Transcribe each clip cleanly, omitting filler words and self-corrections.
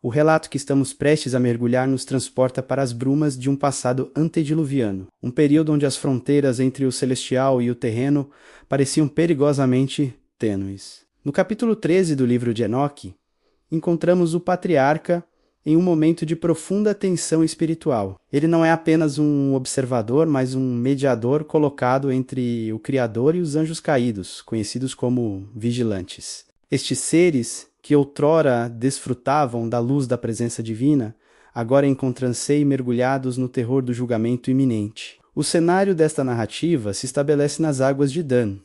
O relato que estamos prestes a mergulhar nos transporta para as brumas de um passado antediluviano, um período onde as fronteiras entre o celestial e o terreno pareciam perigosamente tênues. No capítulo 13 do livro de Enoque, encontramos o patriarca em um momento de profunda tensão espiritual. Ele não é apenas um observador, mas um mediador colocado entre o Criador e os anjos caídos, conhecidos como vigilantes. Estes seres, que outrora desfrutavam da luz da presença divina, agora encontram-se mergulhados no terror do julgamento iminente. O cenário desta narrativa se estabelece nas águas de Dan,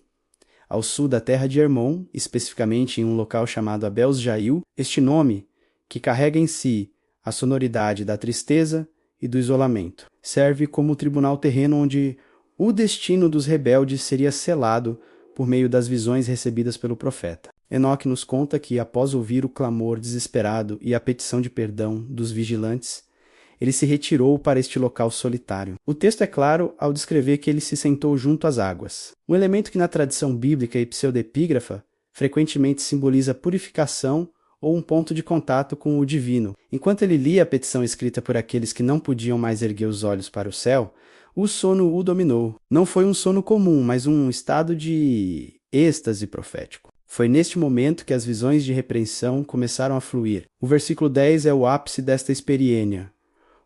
ao sul da terra de Hermon, especificamente em um local chamado Abels Jail. Este nome, que carrega em si a sonoridade da tristeza e do isolamento, serve como o tribunal terreno onde o destino dos rebeldes seria selado por meio das visões recebidas pelo profeta. Enoque nos conta que, após ouvir o clamor desesperado e a petição de perdão dos vigilantes, ele se retirou para este local solitário. O texto é claro ao descrever que ele se sentou junto às águas, um elemento que na tradição bíblica e pseudepígrafa frequentemente simboliza purificação ou um ponto de contato com o divino. Enquanto ele lia a petição escrita por aqueles que não podiam mais erguer os olhos para o céu, o sono o dominou. Não foi um sono comum, mas um estado de êxtase profético. Foi neste momento que as visões de repreensão começaram a fluir. O versículo 10 é o ápice desta experiência,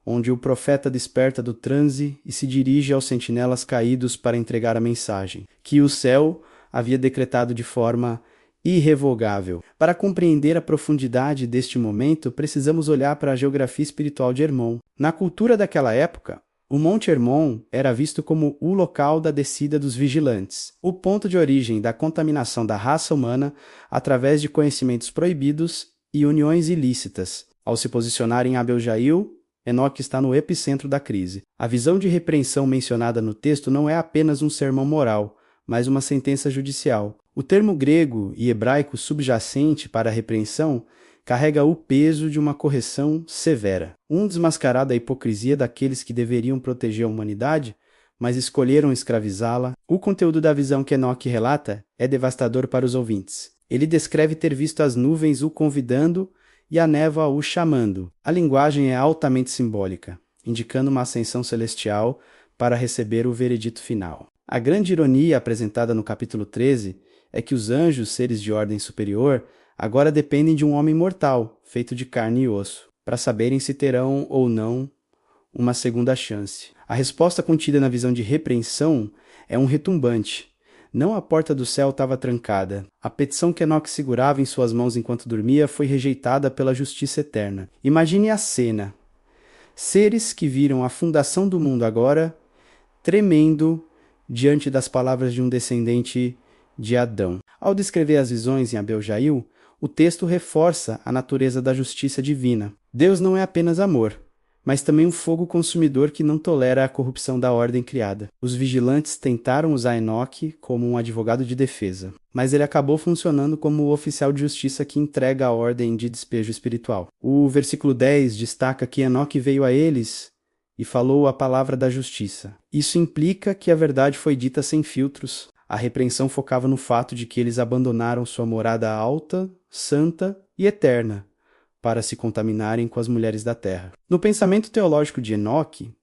onde o profeta desperta do transe e se dirige aos sentinelas caídos para entregar a mensagem, que o céu havia decretado de forma irrevogável. Para compreender a profundidade deste momento, precisamos olhar para a geografia espiritual de Hermon. Na cultura daquela época, o Monte Hermon era visto como o local da descida dos vigilantes, o ponto de origem da contaminação da raça humana através de conhecimentos proibidos e uniões ilícitas. Ao se posicionar em Abel Jail, Enoque está no epicentro da crise. A visão de repreensão mencionada no texto não é apenas um sermão moral, mas uma sentença judicial. O termo grego e hebraico subjacente para a repreensão carrega o peso de uma correção severa. Desmascarar da hipocrisia daqueles que deveriam proteger a humanidade, mas escolheram escravizá-la. O conteúdo da visão que Enoque relata é devastador para os ouvintes. Ele descreve ter visto as nuvens o convidando e a névoa o chamando. A linguagem é altamente simbólica, indicando uma ascensão celestial para receber o veredito final. A grande ironia apresentada no capítulo 13 é que os anjos, seres de ordem superior, agora dependem de um homem mortal, feito de carne e osso, para saberem se terão ou não uma segunda chance. A resposta contida na visão de repreensão é um retumbante. Não a porta do céu estava trancada. A petição que Enoque segurava em suas mãos enquanto dormia foi rejeitada pela justiça eterna. Imagine a cena. Seres que viram a fundação do mundo agora, tremendo diante das palavras de um descendente de Adão. Ao descrever as visões em Abel Jail, o texto reforça a natureza da justiça divina. Deus não é apenas amor, mas também um fogo consumidor que não tolera a corrupção da ordem criada. Os vigilantes tentaram usar Enoque como um advogado de defesa, mas ele acabou funcionando como o oficial de justiça que entrega a ordem de despejo espiritual. O versículo 10 destaca que Enoque veio a eles e falou a palavra da justiça. Isso implica que a verdade foi dita sem filtros. A repreensão focava no fato de que eles abandonaram sua morada alta, santa e eterna, para se contaminarem com as mulheres da terra. No pensamento teológico de Enoque,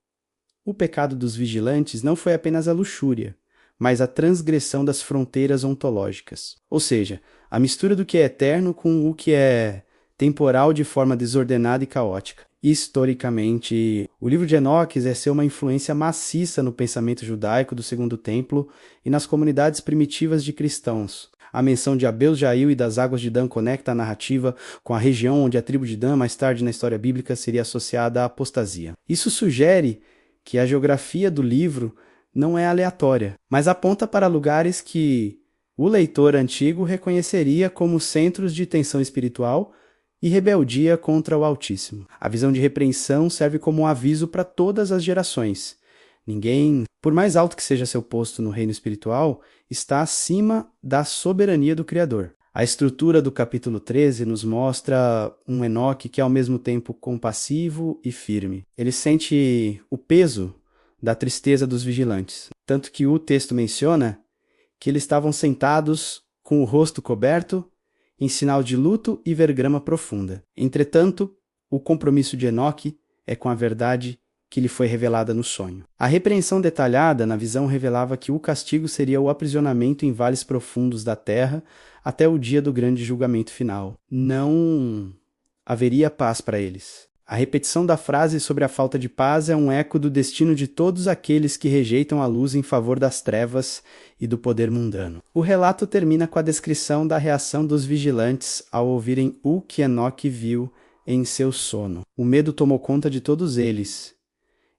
o pecado dos vigilantes não foi apenas a luxúria, mas a transgressão das fronteiras ontológicas. Ou seja, a mistura do que é eterno com o que é temporal de forma desordenada e caótica. Historicamente, o livro de Enoque exerceu uma influência maciça no pensamento judaico do Segundo Templo e nas comunidades primitivas de cristãos. A menção de Abel Jail e das águas de Dan conecta a narrativa com a região onde a tribo de Dan, mais tarde na história bíblica, seria associada à apostasia. Isso sugere que a geografia do livro não é aleatória, mas aponta para lugares que o leitor antigo reconheceria como centros de tensão espiritual e rebeldia contra o Altíssimo. A visão de repreensão serve como um aviso para todas as gerações. Ninguém, por mais alto que seja seu posto no reino espiritual, está acima da soberania do Criador. A estrutura do capítulo 13 nos mostra um Enoque que é ao mesmo tempo compassivo e firme. Ele sente o peso da tristeza dos vigilantes, tanto que o texto menciona que eles estavam sentados com o rosto coberto, em sinal de luto e vergrama profunda. Entretanto, O compromisso de Enoque é com a verdade que lhe foi revelada no sonho. A repreensão detalhada na visão revelava que o castigo seria o aprisionamento em vales profundos da terra até o dia do grande julgamento final. Não haveria paz para eles. A repetição da frase sobre a falta de paz é um eco do destino de todos aqueles que rejeitam a luz em favor das trevas e do poder mundano. O relato termina com a descrição da reação dos vigilantes ao ouvirem o que Enoque viu em seu sono. O medo tomou conta de todos eles.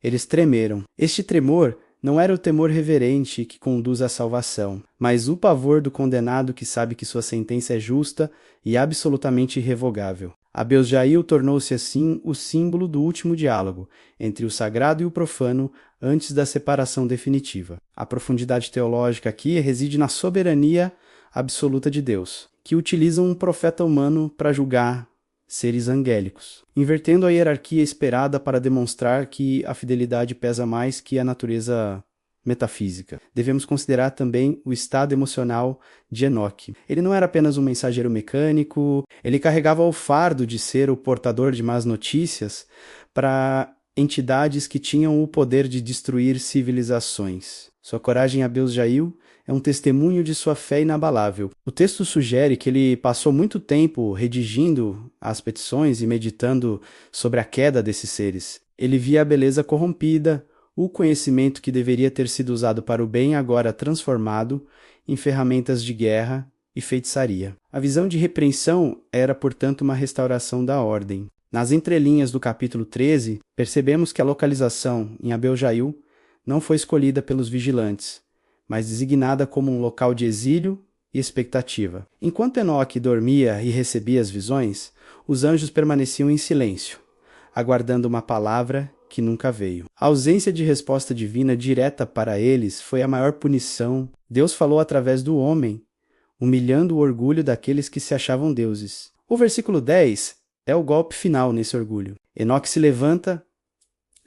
Eles tremeram. Este tremor não era o temor reverente que conduz à salvação, mas o pavor do condenado que sabe que sua sentença é justa e absolutamente irrevogável. Abias-Jail tornou-se assim o símbolo do último diálogo entre o sagrado e o profano antes da separação definitiva. A profundidade teológica aqui reside na soberania absoluta de Deus, que utiliza um profeta humano para julgar seres angélicos, invertendo a hierarquia esperada para demonstrar que a fidelidade pesa mais que a natureza metafísica. Devemos considerar também o estado emocional de Enoque. Ele não era apenas um mensageiro mecânico, ele carregava o fardo de ser o portador de más notícias para entidades que tinham o poder de destruir civilizações. Sua coragem, Abias-Jail, é um testemunho de sua fé inabalável. O texto sugere que ele passou muito tempo redigindo as petições e meditando sobre a queda desses seres. Ele via a beleza corrompida, o conhecimento que deveria ter sido usado para o bem agora transformado em ferramentas de guerra e feitiçaria. A visão de repreensão era, portanto, uma restauração da ordem. Nas entrelinhas do capítulo 13, percebemos que a localização em Abias-Jail não foi escolhida pelos vigilantes, mas designada como um local de exílio e expectativa. Enquanto Enoque dormia e recebia as visões, os anjos permaneciam em silêncio, aguardando uma palavra que nunca veio. A ausência de resposta divina direta para eles foi a maior punição. Deus falou através do homem, humilhando o orgulho daqueles que se achavam deuses. O versículo 10 é o golpe final nesse orgulho. Enoque se levanta,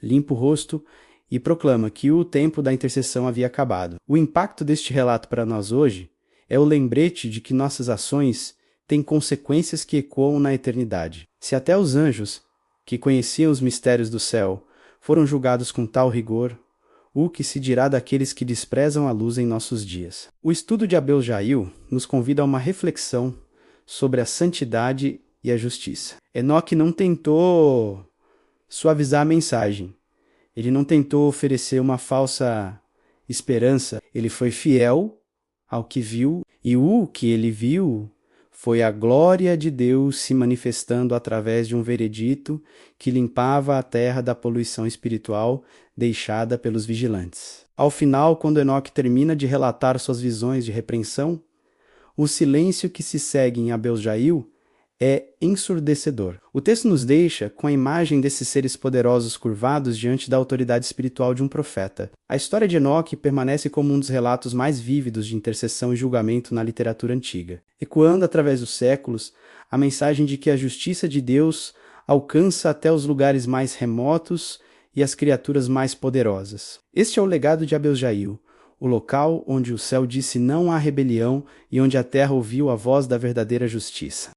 limpa o rosto e proclama que o tempo da intercessão havia acabado. O impacto deste relato para nós hoje é o lembrete de que nossas ações têm consequências que ecoam na eternidade. Se até os anjos, que conheciam os mistérios do céu, foram julgados com tal rigor, o que se dirá daqueles que desprezam a luz em nossos dias? O estudo de Abias-Jail nos convida a uma reflexão sobre a santidade e a justiça. Enoque não tentou suavizar a mensagem. Ele não tentou oferecer uma falsa esperança. Ele foi fiel ao que viu, e o que ele viu foi a glória de Deus se manifestando através de um veredito que limpava a terra da poluição espiritual deixada pelos vigilantes. Ao final, quando Enoque termina de relatar suas visões de repreensão, o silêncio que se segue em Abias-Jail é ensurdecedor. O texto nos deixa com a imagem desses seres poderosos curvados diante da autoridade espiritual de um profeta. A história de Enoque permanece como um dos relatos mais vívidos de intercessão e julgamento na literatura antiga, ecoando através dos séculos a mensagem de que a justiça de Deus alcança até os lugares mais remotos e as criaturas mais poderosas. Este é o legado de Abias-Jail, o local onde o céu disse não à rebelião e onde a terra ouviu a voz da verdadeira justiça.